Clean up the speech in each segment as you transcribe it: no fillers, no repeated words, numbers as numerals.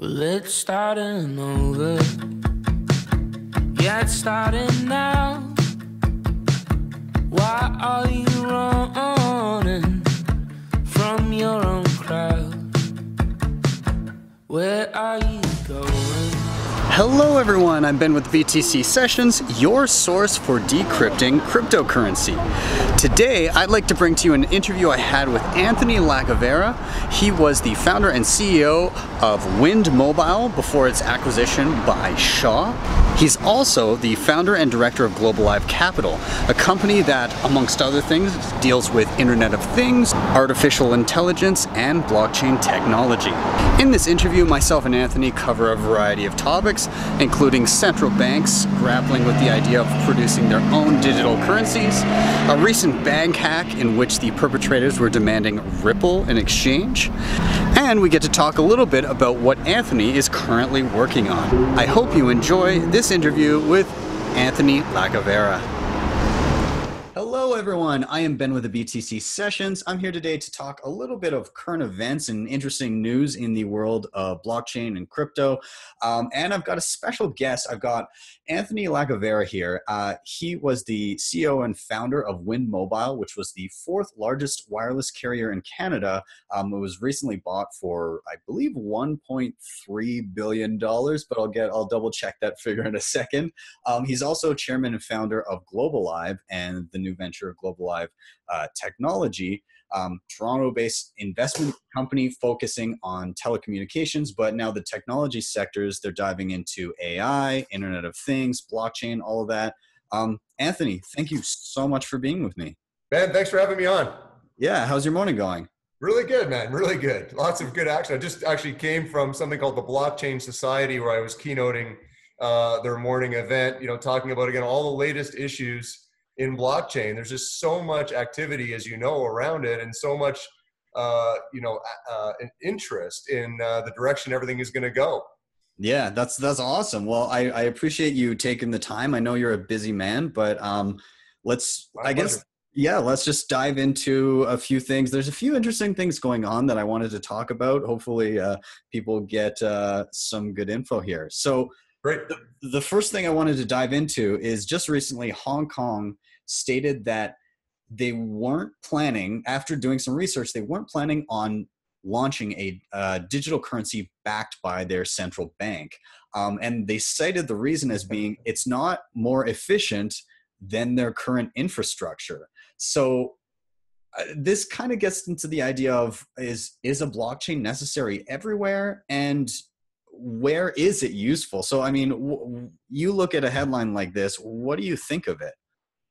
Let's starting over. Yeah, it's starting now. Why are you running from your own crowd? Where are you going? Hello everyone, I'm Ben with BTC Sessions, your source for decrypting cryptocurrency. Today, I'd like to bring to you an interview I had with Anthony Lacavera. He was the founder and CEO of Wind Mobile before its acquisition by Shaw. He's also the founder and director of Globalive Capital, a company that, amongst other things, deals with Internet of Things, artificial intelligence, and blockchain technology. In this interview, myself and Anthony cover a variety of topics, including central banks grappling with the idea of producing their own digital currencies, a recent bank hack in which the perpetrators were demanding Ripple in exchange, and we get to talk a little bit about what Anthony is currently working on. I hope you enjoy this interview with Anthony Lacavera. Hello everyone, I am Ben with the BTC Sessions. I'm here today to talk a little bit of current events and interesting news in the world of blockchain and crypto. And I've got a special guest. I've got Anthony Lacavera here. He was the CEO and founder of Wind Mobile, which was the fourth largest wireless carrier in Canada. It was recently bought for, I believe, $1.3 billion, but I'll double check that figure in a second. He's also chairman and founder of Globalive and the new venture Globalive Technology, Toronto-based investment company focusing on telecommunications, but now the technology sectors, they're diving into AI, Internet of Things, blockchain, all of that. Anthony, thank you so much for being with me. Ben, thanks for having me on. Yeah, how's your morning going? Really good, man. Really good. Lots of good action. I just actually came from something called the Blockchain Society where I was keynoting their morning event, talking about, again, all the latest issues in blockchain. There's just so much activity, as you know, around it, and so much, interest in the direction everything is going to go. Yeah, that's awesome. Well, I appreciate you taking the time. I know you're a busy man, but let's just dive into a few things. There's a few interesting things going on that I wanted to talk about. Hopefully, people get some good info here. So, great. The first thing I wanted to dive into is just recently Hong Kong stated that they weren't planning, after doing some research, they weren't planning on launching a digital currency backed by their central bank. And they cited the reason as being it's not more efficient than their current infrastructure. So this kind of gets into the idea of is a blockchain necessary everywhere, and where is it useful? So, I mean, you look at a headline like this, what do you think of it?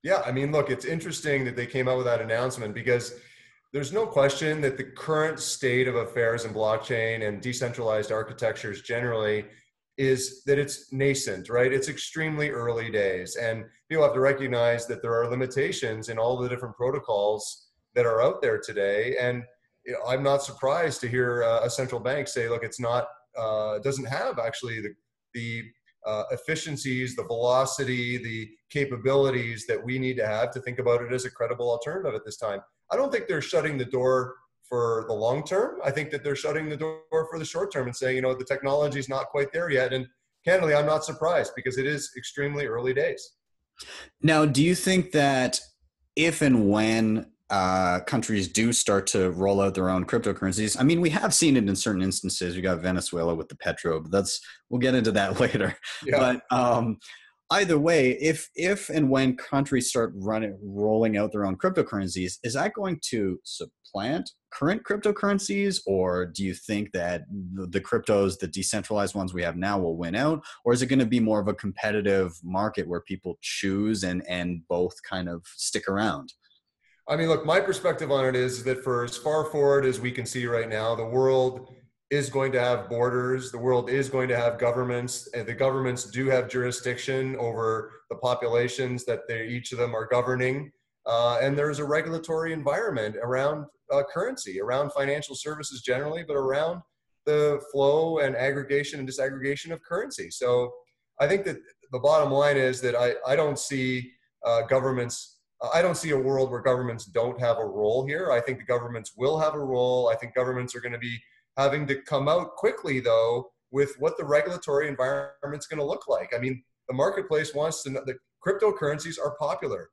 Yeah, I mean, look, it's interesting that they came out with that announcement because there's no question that the current state of affairs in blockchain and decentralized architectures generally is that it's nascent, right? It's extremely early days. And people have to recognize that there are limitations in all the different protocols that are out there today. And I'm not surprised to hear a central bank say, look, it's not, doesn't have actually the efficiencies, the velocity, the capabilities that we need to have to think about it as a credible alternative at this time. I don't think they're shutting the door for the long term. I think that they're shutting the door for the short term and saying, the technology is not quite there yet. And candidly, I'm not surprised because it is extremely early days. Now, do you think that if and when countries do start to roll out their own cryptocurrencies, I mean, we have seen it in certain instances. We got Venezuela with the petro, but we'll get into that later. Yeah. But either way, if and when countries start rolling out their own cryptocurrencies, is that going to supplant current cryptocurrencies, or do you think that the cryptos, the decentralized ones we have now, will win out, or is it going to be more of a competitive market where people choose and both kind of stick around? I mean, look, my perspective on it is that for as far forward as we can see right now, the world is going to have borders. The world is going to have governments, and the governments do have jurisdiction over the populations that each of them are governing. And there's a regulatory environment around currency, around financial services generally, but around the flow and aggregation and disaggregation of currency. So I think that the bottom line is that I don't see governments. I don't see a world where governments don't have a role here. I think the governments will have a role. I think governments are going to be having to come out quickly, though, with what the regulatory environment's going to look like. I mean, the marketplace wants to know the cryptocurrencies are popular.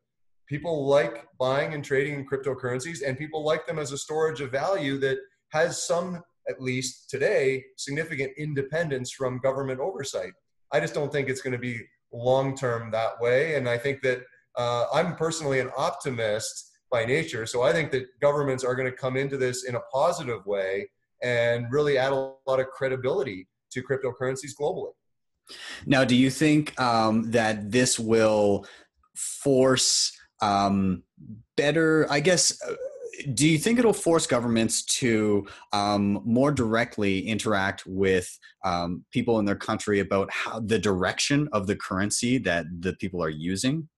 People like buying and trading in cryptocurrencies, and people like them as a storage of value that has some, at least today, significant independence from government oversight. I just don't think it's going to be long-term that way. And I think that I'm personally an optimist by nature. So I think that governments are going to come into this in a positive way and really add a lot of credibility to cryptocurrencies globally. Now, do you think that this will force better, I guess, do you think it'll force governments to more directly interact with people in their country about how the direction of the currency that the people are using?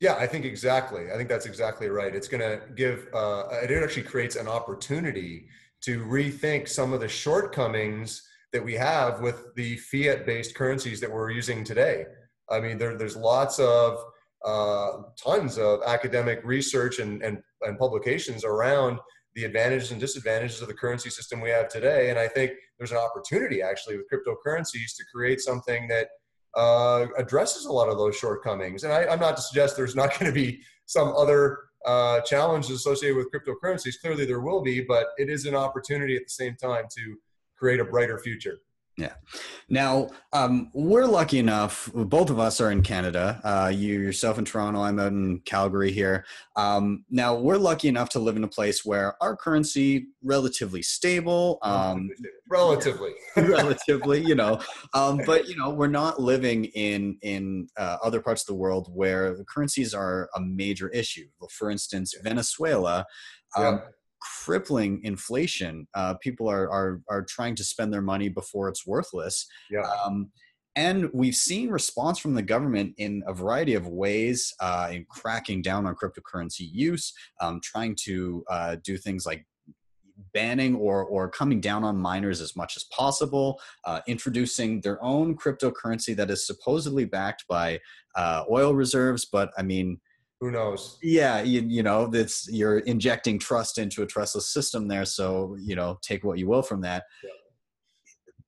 Yeah, I think exactly. I think that's exactly right. It's going to give, it actually creates an opportunity to rethink some of the shortcomings that we have with the fiat-based currencies that we're using today. I mean, there's lots of, tons of academic research and publications around the advantages and disadvantages of the currency system we have today. And I think there's an opportunity actually with cryptocurrencies to create something that addresses a lot of those shortcomings. And I'm not to suggest there's not going to be some other challenges associated with cryptocurrencies. Clearly there will be, but it is an opportunity at the same time to create a brighter future. Yeah. Now, we're lucky enough, both of us are in Canada. You yourself in Toronto, I'm out in Calgary here. Now, we're lucky enough to live in a place where our currency relatively stable. Relatively. Relatively, but, we're not living in other parts of the world where the currencies are a major issue. For instance, Venezuela. Crippling inflation. People are trying to spend their money before it's worthless. Yeah. And we've seen response from the government in a variety of ways in cracking down on cryptocurrency use, trying to do things like banning or coming down on miners as much as possible, introducing their own cryptocurrency that is supposedly backed by oil reserves. But I mean, who knows? Yeah, you're injecting trust into a trustless system there. So, take what you will from that. Yeah.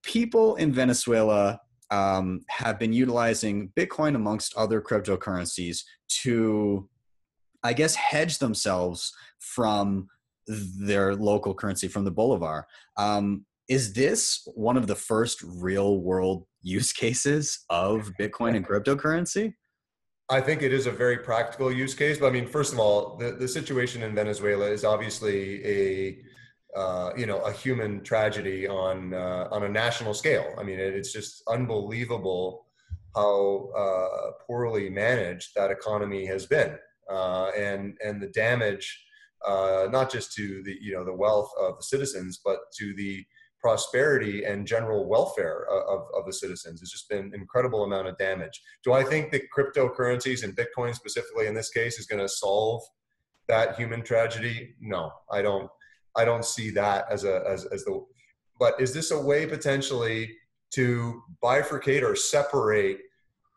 People in Venezuela have been utilizing Bitcoin amongst other cryptocurrencies to, I guess, hedge themselves from their local currency, from the bolivar. Is this one of the first real world use cases of Bitcoin and cryptocurrency? I think it is a very practical use case. But I mean, first of all, the situation in Venezuela is obviously a human tragedy on a national scale. I mean, it's just unbelievable how poorly managed that economy has been, and the damage, not just to the wealth of the citizens, but to the prosperity and general welfare of the citizens. It's just been an incredible amount of damage. Do I think that cryptocurrencies and Bitcoin specifically in this case is going to solve that human tragedy? No, I don't see that as the, but is this a way potentially to bifurcate or separate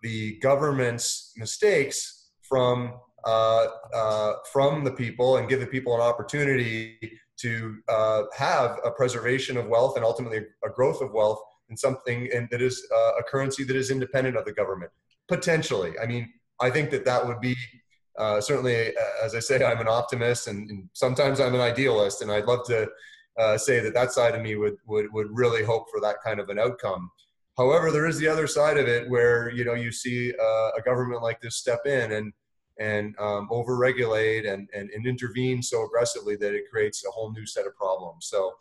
the government's mistakes from the people and give the people an opportunity to have a preservation of wealth and ultimately a growth of wealth in something that is a currency that is independent of the government? Potentially. I mean, I think that would be certainly, as I say, I'm an optimist and sometimes I'm an idealist, and I'd love to say that side of me would really hope for that kind of an outcome. However, there is the other side of it where, you see a government like this step in and overregulate and intervene so aggressively that it creates a whole new set of problems. So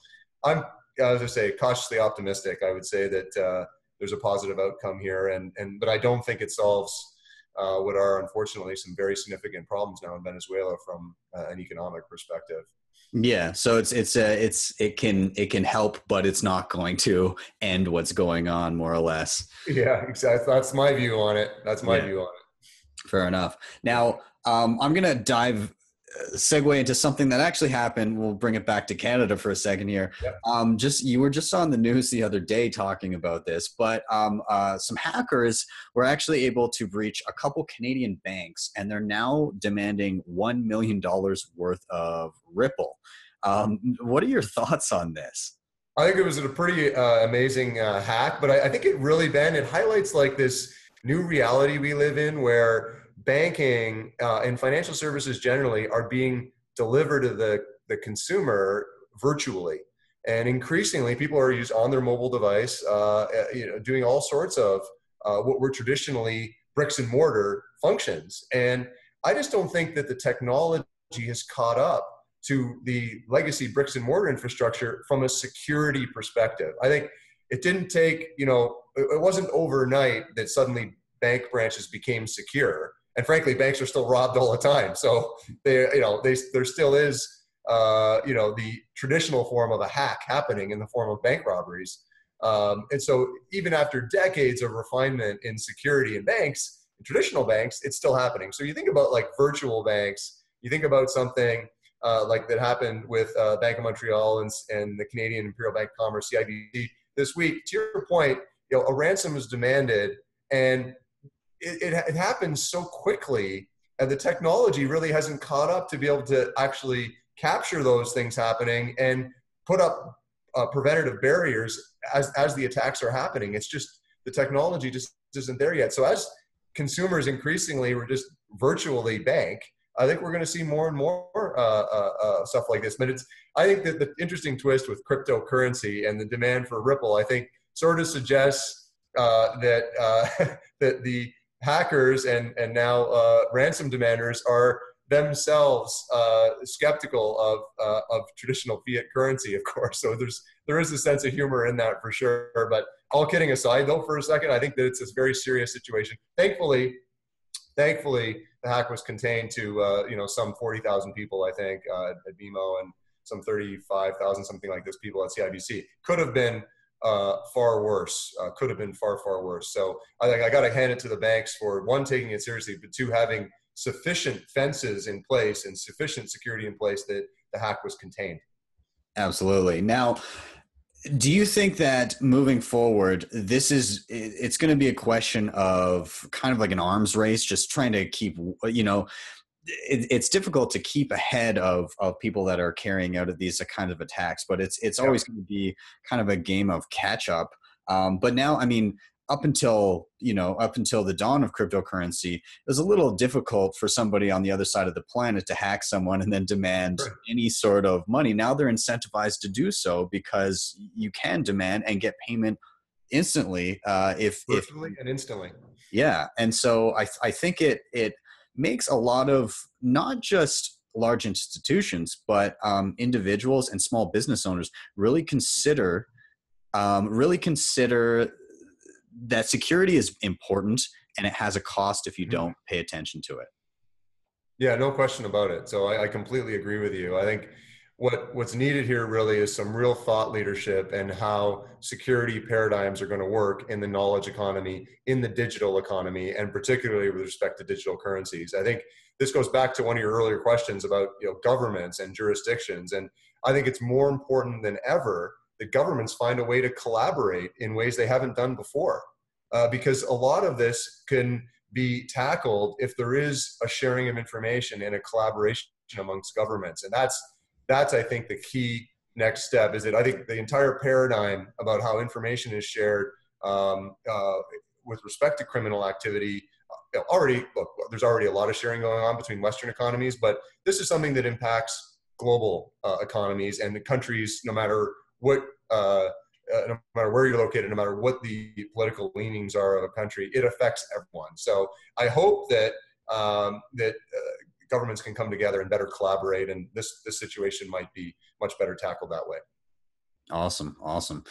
I'm, as I say, cautiously optimistic. I would say that there's a positive outcome here, but I don't think it solves what are unfortunately some very significant problems now in Venezuela from an economic perspective. Yeah, so it can help, but it's not going to end what's going on, more or less. Yeah, exactly. That's my view on it. View on it. Fair enough. Now, I'm going to segue into something that actually happened. We'll bring it back to Canada for a second here. Yep. You were just on the news the other day talking about this, but some hackers were actually able to breach a couple Canadian banks, and they're now demanding $1 million worth of Ripple. What are your thoughts on this? I think it was a pretty amazing hack, but I think it really, Ben, it highlights like this new reality we live in where banking and financial services generally are being delivered to the consumer virtually. And increasingly, people are used on their mobile device, doing all sorts of what were traditionally bricks and mortar functions. And I just don't think that the technology has caught up to the legacy bricks and mortar infrastructure from a security perspective. I think it didn't take, it wasn't overnight that suddenly bank branches became secure. And frankly, banks are still robbed all the time. So there still is, the traditional form of a hack happening in the form of bank robberies. And so even after decades of refinement in security in banks, in traditional banks, it's still happening. So you think about like virtual banks, you think about something like that happened with Bank of Montreal and the Canadian Imperial Bank of Commerce, CIBC, this week. To your point, a ransom was demanded, and it happens so quickly, and the technology really hasn't caught up to be able to actually capture those things happening and put up preventative barriers as the attacks are happening. It's just the technology just isn't there yet. So as consumers increasingly were just virtually bank, I think we're going to see more and more stuff like this. But I think that the interesting twist with cryptocurrency and the demand for Ripple, I think, sort of suggests that that the hackers and now ransom demanders are themselves skeptical of traditional fiat currency, of course. So there is a sense of humor in that for sure. But all kidding aside, though, for a second, I think that it's a very serious situation. Thankfully, the hack was contained to some 40,000 people, I think, at BMO, and some 35,000, something like this, people at CIBC. Could have been far worse. Could have been far, far worse. So I think I got to hand it to the banks for, one, taking it seriously, but two, having sufficient fences in place and sufficient security in place that the hack was contained. Absolutely. Now, do you think that moving forward, it's going to be a question of kind of like an arms race, just trying to keep, it's difficult to keep ahead of people that are carrying out these kind of attacks, but it's always going to be kind of a game of catch up. But now, I mean, up until the dawn of cryptocurrency, it was a little difficult for somebody on the other side of the planet to hack someone and then demand any sort of money. Now they're incentivized to do so because you can demand and get payment instantly. Virtually and instantly. Yeah. And so I think it makes a lot of not just large institutions, but individuals and small business owners really consider that security is important, and it has a cost if you don't pay attention to it. Yeah, no question about it. So I completely agree with you. I think what's needed here really is some real thought leadership and how security paradigms are going to work in the knowledge economy, in the digital economy, and particularly with respect to digital currencies. I think this goes back to one of your earlier questions about governments and jurisdictions. And I think it's more important than ever that governments find a way to collaborate in ways they haven't done before, because a lot of this can be tackled if there is a sharing of information and a collaboration amongst governments. And that's I think the key next step, is that I think the entire paradigm about how information is shared with respect to criminal activity, there's already a lot of sharing going on between Western economies, but this is something that impacts global economies and the countries, no matter where you're located, no matter what the political leanings are of a country, it affects everyone. So I hope that governments can come together and better collaborate, and this situation might be much better tackled that way. Awesome.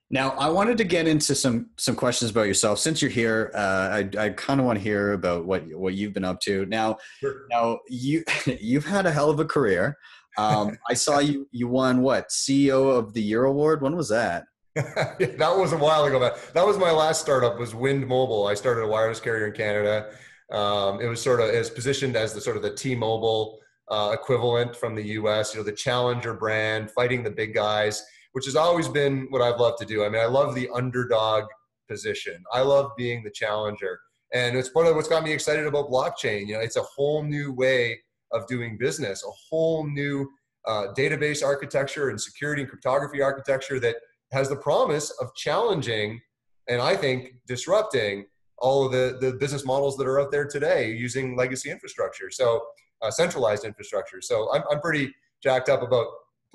Now, I wanted to get into some questions about yourself. Since you're here, I kind of want to hear about what you've been up to. Now, Sure. Now you've had a hell of a career. I saw you won CEO of the Year award. When was that? That was a while ago. That was my last startup, was Wind Mobile. I started a wireless carrier in Canada. It was positioned as the T-Mobile equivalent from the US, the challenger brand, fighting the big guys, which has always been what I've loved to do. I mean, I love the underdog position. I love being the challenger. And it's part of what's got me excited about blockchain. It's a whole new way of doing business, a whole new database architecture and security and cryptography architecture that has the promise of challenging and I think disrupting all of the business models that are out there today using legacy infrastructure. So centralized infrastructure. So I'm pretty jacked up about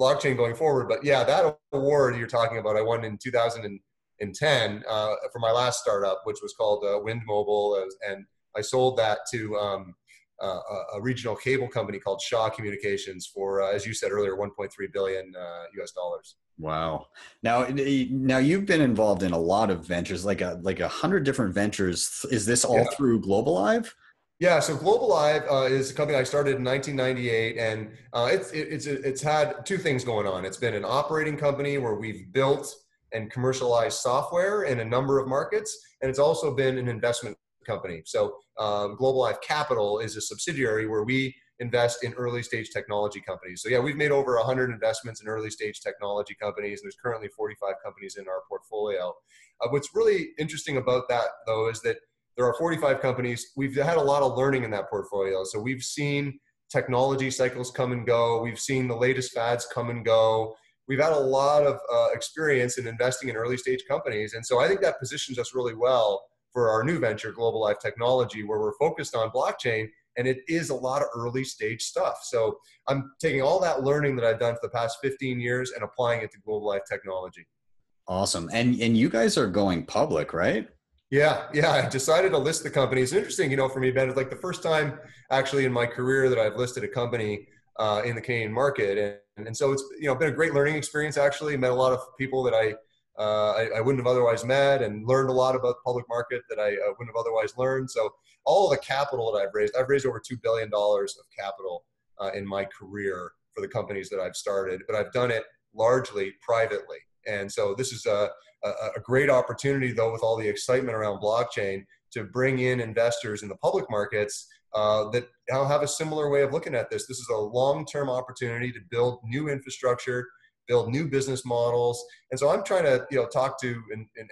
blockchain going forward. But yeah, that award you're talking about, I won in 2010 for my last startup, which was called Wind Mobile, and I sold that to a regional cable company called Shaw Communications for, as you said earlier, 1.3 billion US dollars. Wow. Now you've been involved in a lot of ventures, like 100 different ventures. Is this all through Globalive? Yeah, so Globalive is a company I started in 1998, and it's had two things going on. It's been an operating company where we've built and commercialized software in a number of markets, and it's also been an investment company. So Globalive Capital is a subsidiary where we invest in early stage technology companies. So yeah, we've made over 100 investments in early stage technology companies. There's currently 45 companies in our portfolio. What's really interesting about that, though, is that there are 45 companies. We've had a lot of learning in that portfolio. So we've seen technology cycles come and go. We've seen the latest fads come and go. We've had a lot of experience in investing in early stage companies. And so I think that positions us really well for our new venture, Globalive Technology, where we're focused on blockchain, and it is a lot of early stage stuff. So I'm taking all that learning that I've done for the past 15 years and applying it to Globalive Technology. Awesome. And you guys are going public, right? Yeah. I decided to list the company. It's interesting, for me, Ben, it's like the first time actually in my career that I've listed a company in the Canadian market. And so it's, been a great learning experience, actually. Met a lot of people that I wouldn't have otherwise met, and learned a lot about the public market that I wouldn't have otherwise learned. So all of the capital that I've raised over $2 billion of capital in my career for the companies that I've started, but I've done it largely privately. And so this is a great opportunity, though, with all the excitement around blockchain, to bring in investors in the public markets that have a similar way of looking at this. This is a long-term opportunity to build new infrastructure, build new business models. And so I'm trying to, talk to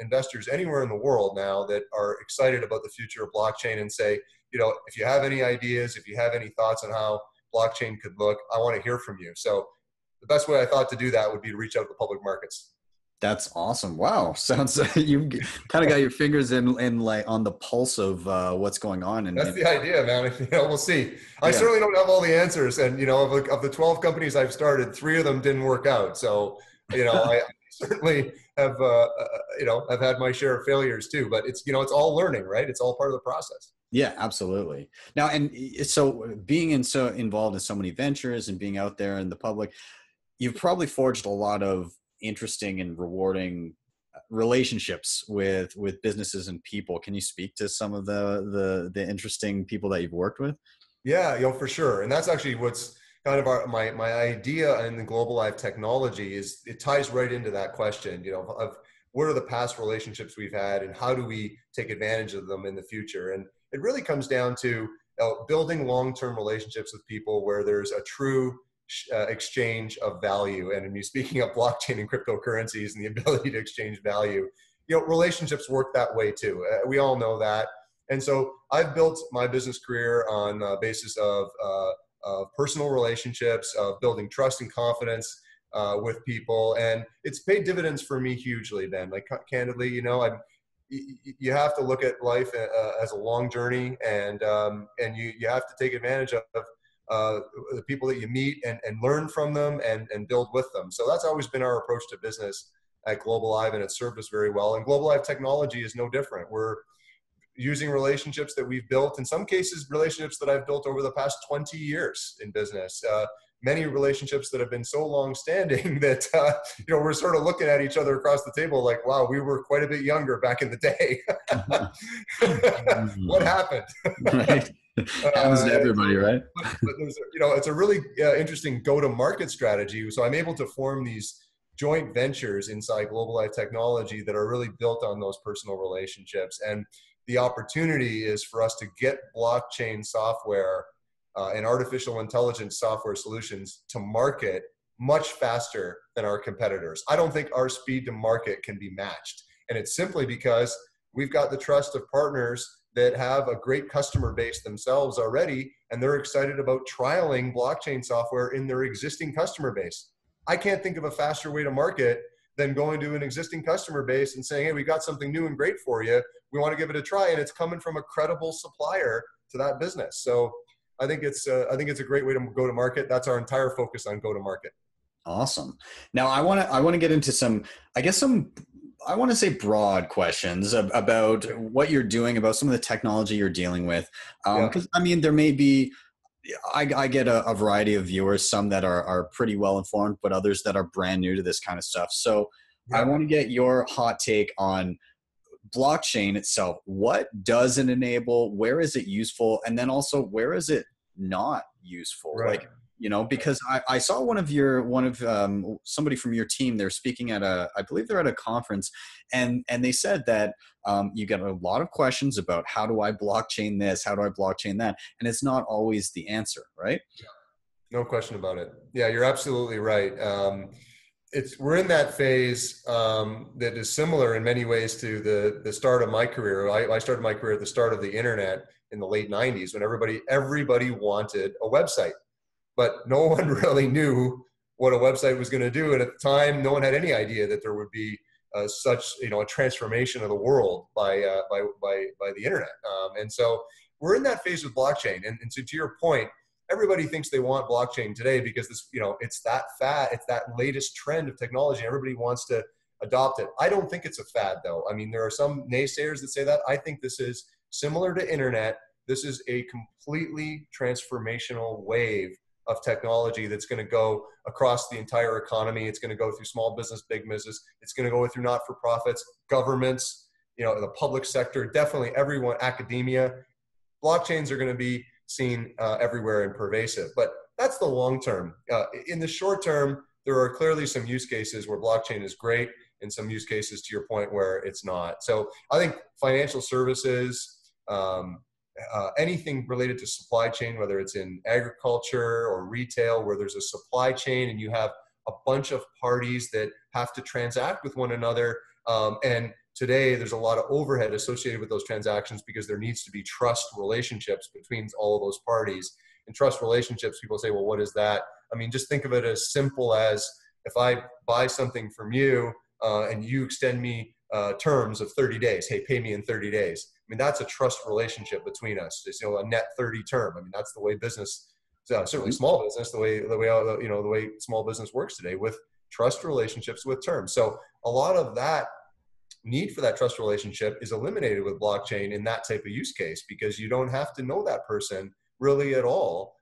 investors anywhere in the world now that are excited about the future of blockchain and say, if you have any ideas, if you have any thoughts on how blockchain could look, I want to hear from you. So the best way I thought to do that would be to reach out to the public markets. That's awesome. Wow. Sounds you kind of got your fingers in like on the pulse of what's going on. And that's the idea, man. We'll see. I certainly don't have all the answers. And, of the 12 companies I've started, 3 of them didn't work out. So, I certainly have had my share of failures too, but it's all learning, right? It's all part of the process. Yeah, absolutely. Now, and so being involved in so many ventures and being out there in the public, you've probably forged a lot of interesting and rewarding relationships with businesses and people. Can you speak to some of the interesting people that you've worked with? Yeah, for sure. And that's actually what's kind of my idea in the Globalive Technology is it ties right into that question, of what are the past relationships we've had and how do we take advantage of them in the future? And it really comes down to building long-term relationships with people where there's a true exchange of value. And when you're speaking of blockchain and cryptocurrencies and the ability to exchange value, relationships work that way too. We all know that. And so I've built my business career on the basis of personal relationships, of building trust and confidence with people. And it's paid dividends for me hugely, Ben. Like candidly, you have to look at life as a long journey, and you have to take advantage of the people that you meet and learn from them and build with them. So that's always been our approach to business at Globalive, and it's served us very well. And Globalive Technology is no different. We're using relationships that we've built, in some cases, relationships that I've built over the past 20 years in business. Many relationships that have been so long-standing that we're sort of looking at each other across the table like, wow, we were quite a bit younger back in the day. What happened? Right. Happens to everybody, right? But there's, it's a really interesting go-to-market strategy. So I'm able to form these joint ventures inside Globalive Technology that are really built on those personal relationships. And the opportunity is for us to get blockchain software and artificial intelligence software solutions to market much faster than our competitors. I don't think our speed to market can be matched. And it's simply because we've got the trust of partners that have a great customer base themselves already, and they're excited about trialing blockchain software in their existing customer base. I can't think of a faster way to market than going to an existing customer base and saying, hey, we got something new and great for you. We want to give it a try. And it's coming from a credible supplier to that business. So I think it's a great way to go to market. That's our entire focus on go to market. Awesome. Now I want to get into I want to say broad questions about what you're doing, about some of the technology you're dealing with. Because I mean, there may be, I get a variety of viewers, some that are pretty well informed, but others that are brand new to this kind of stuff. So I want to get your hot take on blockchain itself. What does it enable? Where is it useful? And then also, where is it not useful? Right. Like, you know, because I saw somebody from your team, they're speaking at I believe they're at a conference, and they said that you get a lot of questions about how do I blockchain this, how do I blockchain that, and it's not always the answer, right? No question about it. Yeah, you're absolutely right. We're in that phase that is similar in many ways to the start of my career. I started my career at the start of the internet in the late 90s when everybody wanted a website. But no one really knew what a website was going to do. And at the time, no one had any idea that there would be such a transformation of the world by the internet. And so we're in that phase with blockchain. And so to your point, everybody thinks they want blockchain today because it's that latest trend of technology. Everybody wants to adopt it. I don't think it's a fad, though. I mean, there are some naysayers that say that. I think this is similar to internet. This is a completely transformational wave of technology that's going to go across the entire economy. It's going to go through small business, big business. It's going to go through not-for-profits, governments, the public sector, definitely everyone, academia. Blockchains are going to be seen everywhere and pervasive, but that's the long term. In the short term, there are clearly some use cases where blockchain is great and some use cases, to your point, where it's not. So I think financial services, anything related to supply chain, whether it's in agriculture or retail, where there's a supply chain and you have a bunch of parties that have to transact with one another. And today there's a lot of overhead associated with those transactions because there needs to be trust relationships between all of those parties. And trust relationships, people say, well, what is that? I mean, just think of it as simple as if I buy something from you and you extend me terms of 30 days, hey, pay me in 30 days. I mean, that's a trust relationship between us. It's, a net 30 term. I mean, that's the way business, certainly small business, the way small business works today, with trust relationships with terms. So a lot of that need for that trust relationship is eliminated with blockchain in that type of use case, because you don't have to know that person really at all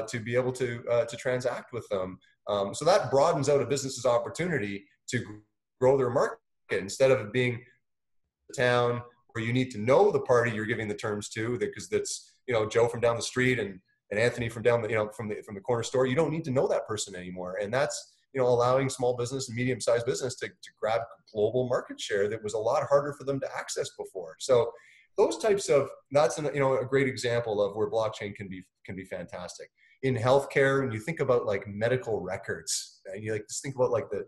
to be able to transact with them. So that broadens out a business's opportunity to grow their market, instead of it being a town where you need to know the party you're giving the terms to, because that's Joe from down the street and Anthony from down the from the corner store. You don't need to know that person anymore, and that's allowing small business and medium-sized business to grab global market share that was a lot harder for them to access before. So those types of, that's a great example of where blockchain can be fantastic. In healthcare, when you think about like medical records, and you just think about like the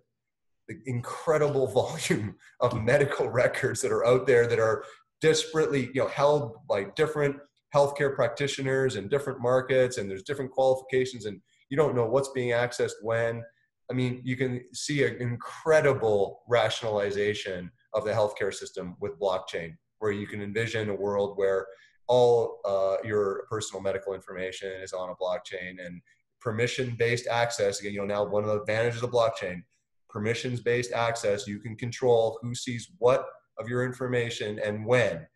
incredible volume of medical records that are out there that are disparately held by different healthcare practitioners in different markets, and there's different qualifications, and you don't know what's being accessed when. I mean, you can see an incredible rationalization of the healthcare system with blockchain, where you can envision a world where all your personal medical information is on a blockchain, and permission-based access. Again, now one of the advantages of blockchain, permissions-based access. You can control who sees what of your information and when.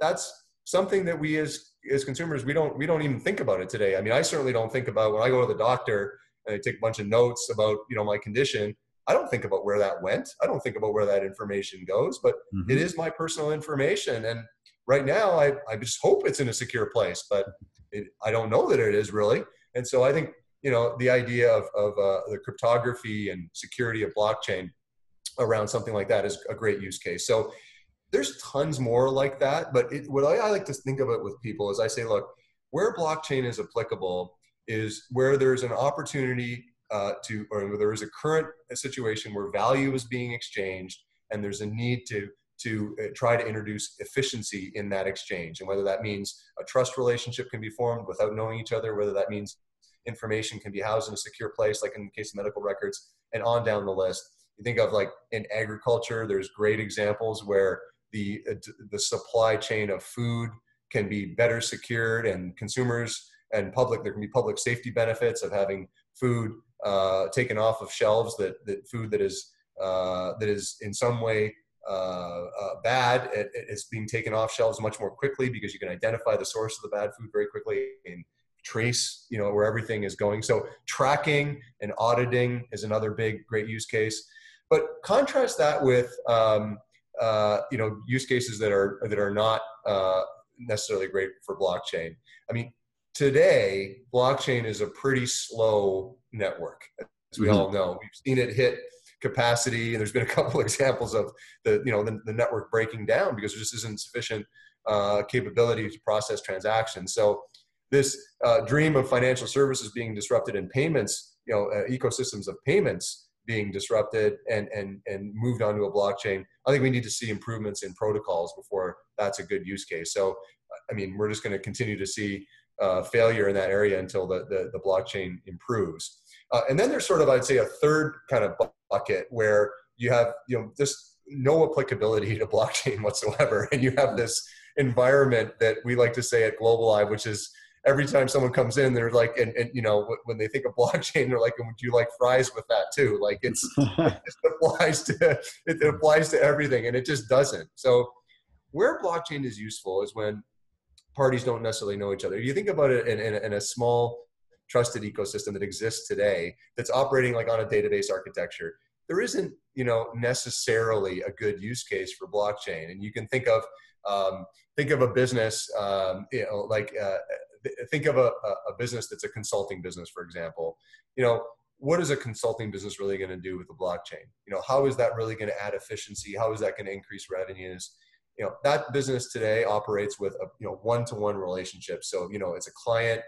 That's something that we as consumers, we don't even think about it today. I mean, I certainly don't think about, when I go to the doctor and I take a bunch of notes about my condition, I don't think about where that went. I don't think about where that information goes, but it is my personal information. And right now, I just hope it's in a secure place, but I don't know that it is really. And so I think, the idea of the cryptography and security of blockchain around something like that is a great use case. So there's tons more like that. But what I like to think of it with people is I say, look, where blockchain is applicable is where there's an opportunity or there is a current situation where value is being exchanged, and there's a need to try to introduce efficiency in that exchange. And whether that means a trust relationship can be formed without knowing each other, whether that means information can be housed in a secure place, like in the case of medical records, and on down the list. You think of like in agriculture, there's great examples where the supply chain of food can be better secured, and consumers and public, there can be public safety benefits of having food taken off of shelves, that food that is in some way bad, it is being taken off shelves much more quickly, because you can identify the source of the bad food very quickly and trace, where everything is going. So tracking and auditing is another great use case. But contrast that with use cases that are not necessarily great for blockchain. I mean, today blockchain is a pretty slow network, as we all know. We've seen it hit capacity, and there's been a couple of examples of the network breaking down because there just isn't sufficient capability to process transactions. So this dream of financial services being disrupted and payments, ecosystems of payments being disrupted and moved onto a blockchain, I think we need to see improvements in protocols before that's a good use case. So, I mean, we're just going to continue to see failure in that area until the blockchain improves. And then there's sort of, I'd say, a third kind of bucket where you have, just no applicability to blockchain whatsoever. And you have this environment that we like to say at Globalive, which is every time someone comes in, they're like, and when they think of blockchain, they're like, would you like fries with that too? Like it applies to everything, and it just doesn't. So where blockchain is useful is when parties don't necessarily know each other. You think about it in a small trusted ecosystem that exists today that's operating like on a database architecture. There isn't, necessarily a good use case for blockchain. And you can think of a business, think of a business that's a consulting business, for example. What is a consulting business really going to do with the blockchain? How is that really going to add efficiency? How is that going to increase revenues? That business today operates with a one-to-one relationship. So it's a client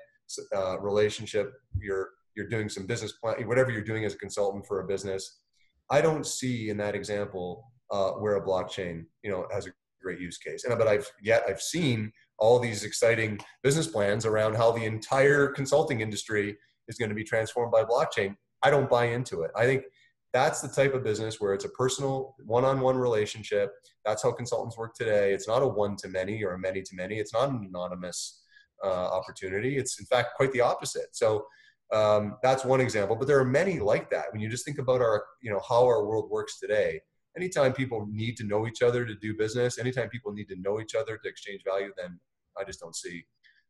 relationship. You're doing some business plan, whatever you're doing as a consultant for a business. I don't see in that example where a blockchain has a great use case. But I've seen all these exciting business plans around how the entire consulting industry is going to be transformed by blockchain. I don't buy into it. I think that's the type of business where it's a personal one-on-one relationship. That's how consultants work today. It's not a one-to-many or a many-to-many. It's not an anonymous opportunity. It's in fact quite the opposite. So that's one example, but there are many like that. When you just think about how our world works today, anytime people need to know each other to do business, anytime people need to know each other to exchange value, then I just don't see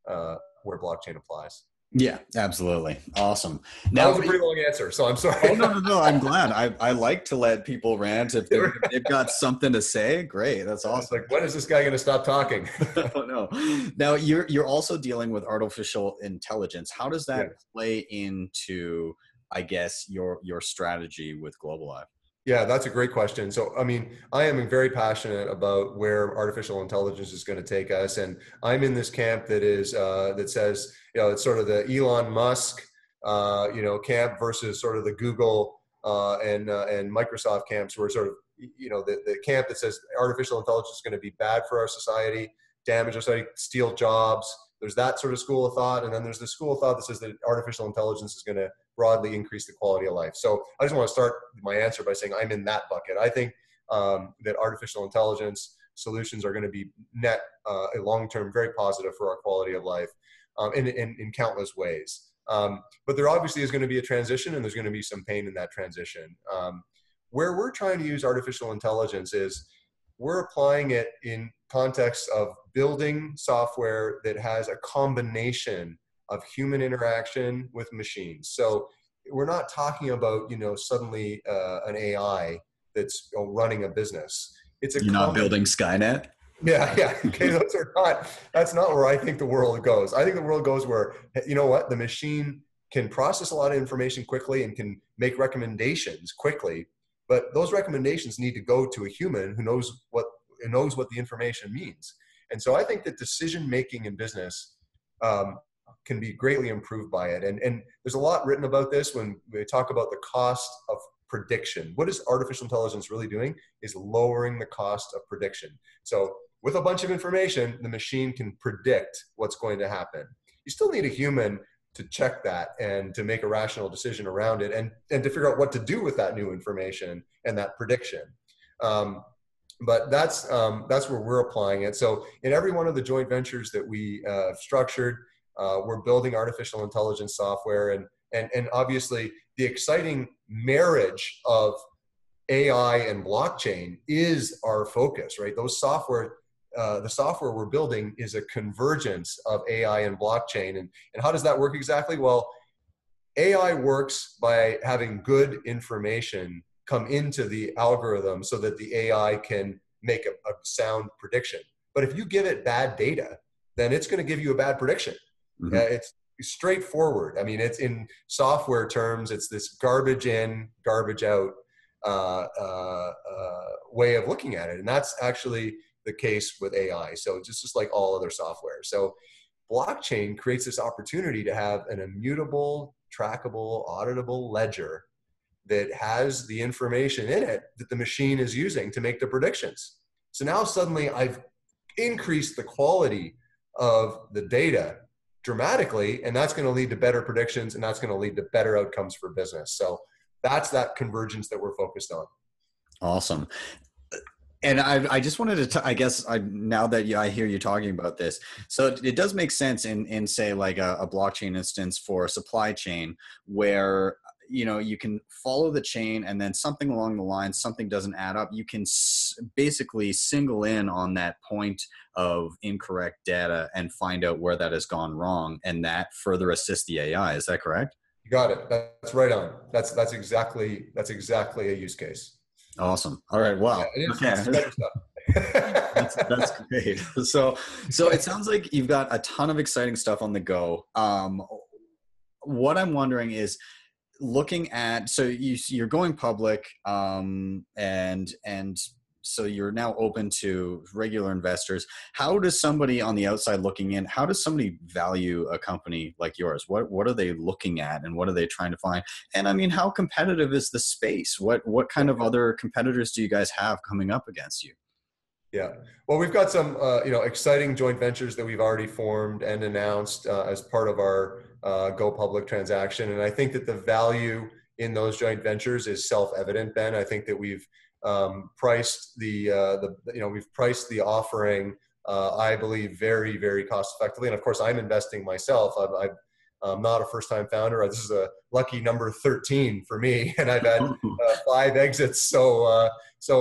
where blockchain applies. Yeah, absolutely. Awesome. Now, that was a pretty long answer, so I'm sorry. Oh, no. I'm glad. I like to let people rant. If they've got something to say, great. That's awesome. It's like, when is this guy going to stop talking? Oh, no. Now, you're also dealing with artificial intelligence. How does that play into, I guess, your strategy with Globalive? Yeah, that's a great question. So, I mean, I am very passionate about where artificial intelligence is going to take us, and I'm in this camp that is that says, it's sort of the Elon Musk, camp versus sort of the Google and Microsoft camps, where sort of the camp that says artificial intelligence is going to be bad for our society, damage our society, steal jobs. There's that sort of school of thought, and then there's the school of thought that says that artificial intelligence is going to broadly increase the quality of life. So I just want to start my answer by saying I'm in that bucket. I think that artificial intelligence solutions are going to be net a long-term very positive for our quality of life in countless ways. But there obviously is going to be a transition, and there's going to be some pain in that transition. Where we're trying to use artificial intelligence is we're applying it in context of building software that has a combination of human interaction with machines. So we're not talking about, suddenly an AI that's running a business. You're not building Skynet? Yeah. Okay, that's not where I think the world goes. I think the world goes where, the machine can process a lot of information quickly and can make recommendations quickly, but those recommendations need to go to a human who knows what the information means. And so I think that decision-making in business can be greatly improved by it. And there's a lot written about this when we talk about the cost of prediction. What is artificial intelligence really doing is lowering the cost of prediction. So with a bunch of information, the machine can predict what's going to happen. You still need a human to check that and to make a rational decision around it, and to figure out what to do with that new information and that prediction. But that's where we're applying it. So in every one of the joint ventures that we structured, we're building artificial intelligence software, and obviously the exciting marriage of AI and blockchain is our focus, right? Those software, the software we're building is a convergence of AI and blockchain. And how does that work exactly? Well, AI works by having good information come into the algorithm so that the AI can make a sound prediction. But if you give it bad data, then it's going to give you a bad prediction. Mm-hmm. It's straightforward. I mean, it's in software terms, it's this garbage in, garbage out way of looking at it. And that's actually the case with AI. So just like all other software. So blockchain creates this opportunity to have an immutable, trackable, auditable ledger that has the information in it that the machine is using to make the predictions. So now suddenly I've increased the quality of the data dramatically, and that's going to lead to better predictions, and that's going to lead to better outcomes for business. So that's that convergence that we're focused on. Awesome. And I just wanted to, now that I hear you talking about this, so it does make sense in say like a blockchain instance for a supply chain where, you can follow the chain and then something along the line, something doesn't add up. You can basically single in on that point of incorrect data and find out where that has gone wrong. And that further assists the AI. Is that correct? You got it. That's right on. That's exactly a use case. Awesome. All right. Wow. Yeah, That's great. So it sounds like you've got a ton of exciting stuff on the go. What I'm wondering is, looking at, so you're going public, and so you're now open to regular investors. How does somebody on the outside looking in, how does somebody value a company like yours? What are they looking at, and what are they trying to find? And I mean, how competitive is the space? What kind of other competitors do you guys have coming up against you? Yeah, well, we've got some exciting joint ventures that we've already formed and announced as part of our go public transaction, and I think that the value in those joint ventures is self-evident, Ben. I think that we've priced we've priced the offering, I believe, very, very cost effectively. And of course, I'm investing myself. I'm not a first-time founder. This is a lucky number 13 for me, and I've had 5 exits. So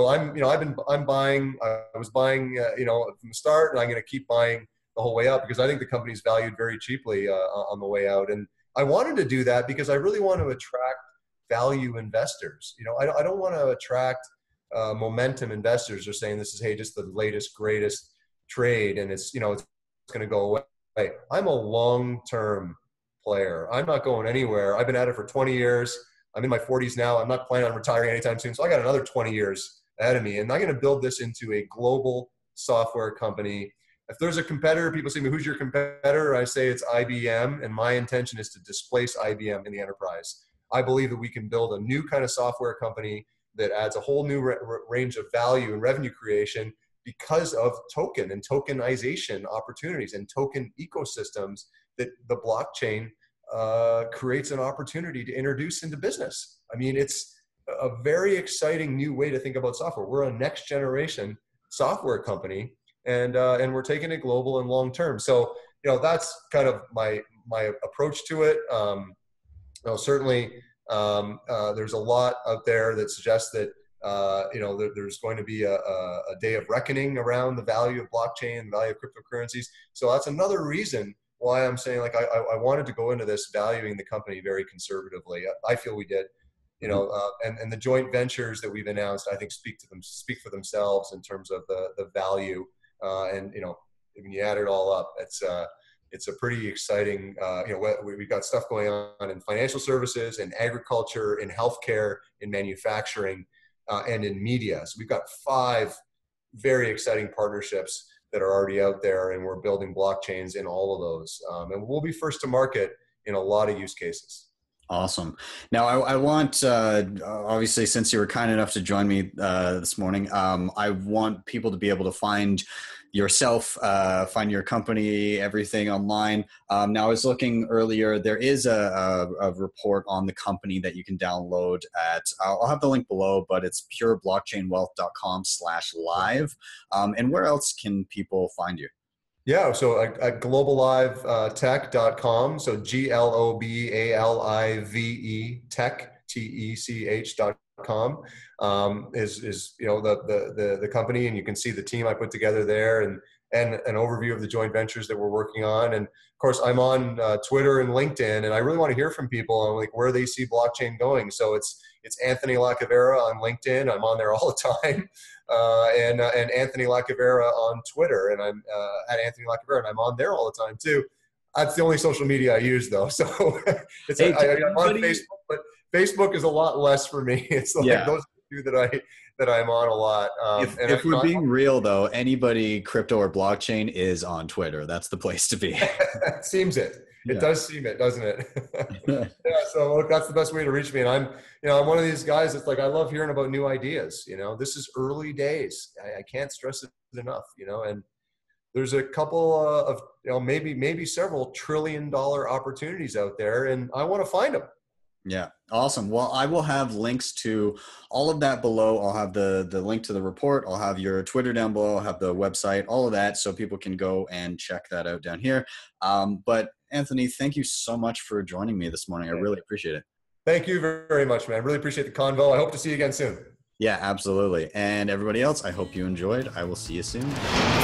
I'm buying. I was buying, from the start, and I'm going to keep buying the whole way out because I think the company's valued very cheaply on the way out. And I wanted to do that because I really want to attract value investors. I don't want to attract momentum investors are saying this is, hey, just the latest, greatest trade, and it's going to go away. I'm a long-term player. I'm not going anywhere. I've been at it for 20 years. I'm in my 40s now. I'm not planning on retiring anytime soon. So I got another 20 years ahead of me, and I'm going to build this into a global software company. If there's a competitor, people say to me, who's your competitor? I say it's IBM, and my intention is to displace IBM in the enterprise. I believe that we can build a new kind of software company that adds a whole new range of value and revenue creation because of token and tokenization opportunities and token ecosystems that the blockchain creates an opportunity to introduce into business. I mean, it's a very exciting new way to think about software. We're a next generation software company, and we're taking it global and long term. So, that's kind of my approach to it. Certainly, there's a lot out there that suggests that there's going to be a day of reckoning around the value of blockchain and the value of cryptocurrencies. So that's another reason why I'm saying, like, I wanted to go into this valuing the company very conservatively. I feel we did, and the joint ventures that we've announced, I think speak for themselves in terms of the value. And when you add it all up, it's a pretty exciting, we've got stuff going on in financial services, in agriculture, in healthcare, in manufacturing, and in media. So we've got 5 very exciting partnerships that are already out there, and we're building blockchains in all of those. And we'll be first to market in a lot of use cases. Awesome. Now, I want, obviously, since you were kind enough to join me this morning, I want people to be able to find yourself, find your company, everything online. Now, I was looking earlier, there is a report on the company that you can download at, I'll have the link below, but it's pureblockchainwealth.com/live. And where else can people find you? Yeah, so at globalivetech.com, so GLOBALIVE tech, TECH.com, is the company, and you can see the team I put together there, and an overview of the joint ventures that we're working on. And of course, I'm on Twitter and LinkedIn, and I really want to hear from people on like where they see blockchain going. So it's Anthony Lacavera on LinkedIn. I'm on there all the time. And Anthony Lacavera on Twitter, and I'm at Anthony Lacavera, and I'm on there all the time too. That's the only social media I use, though. So I'm on Facebook, but Facebook is a lot less for me. It's like those two that I'm on a lot. If we're being real, though, anybody crypto or blockchain is on Twitter. That's the place to be. It seems it. It does seem it, doesn't it? Yeah. So look, that's the best way to reach me. And I'm one of these guys that's like, I love hearing about new ideas. This is early days. I can't stress it enough. And there's a couple of maybe several $1 trillion opportunities out there, and I want to find them. Yeah. Awesome. Well, I will have links to all of that below. I'll have the link to the report. I'll have your Twitter down below. I'll have the website, all of that, so people can go and check that out down here. But Anthony, thank you so much for joining me this morning. I really appreciate it. Thank you very much, man. Really appreciate the convo. I hope to see you again soon. Yeah, absolutely. And everybody else, I hope you enjoyed. I will see you soon.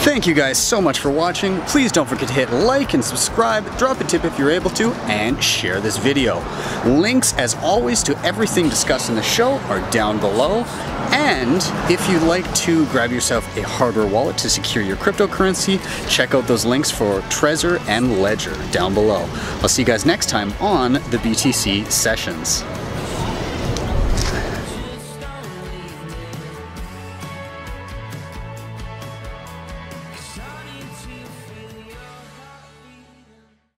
Thank you guys so much for watching. Please don't forget to hit like and subscribe, drop a tip if you're able to, and share this video. Links, as always, to everything discussed in the show are down below. And if you'd like to grab yourself a hardware wallet to secure your cryptocurrency, check out those links for Trezor and Ledger down below. I'll see you guys next time on the BTC Sessions.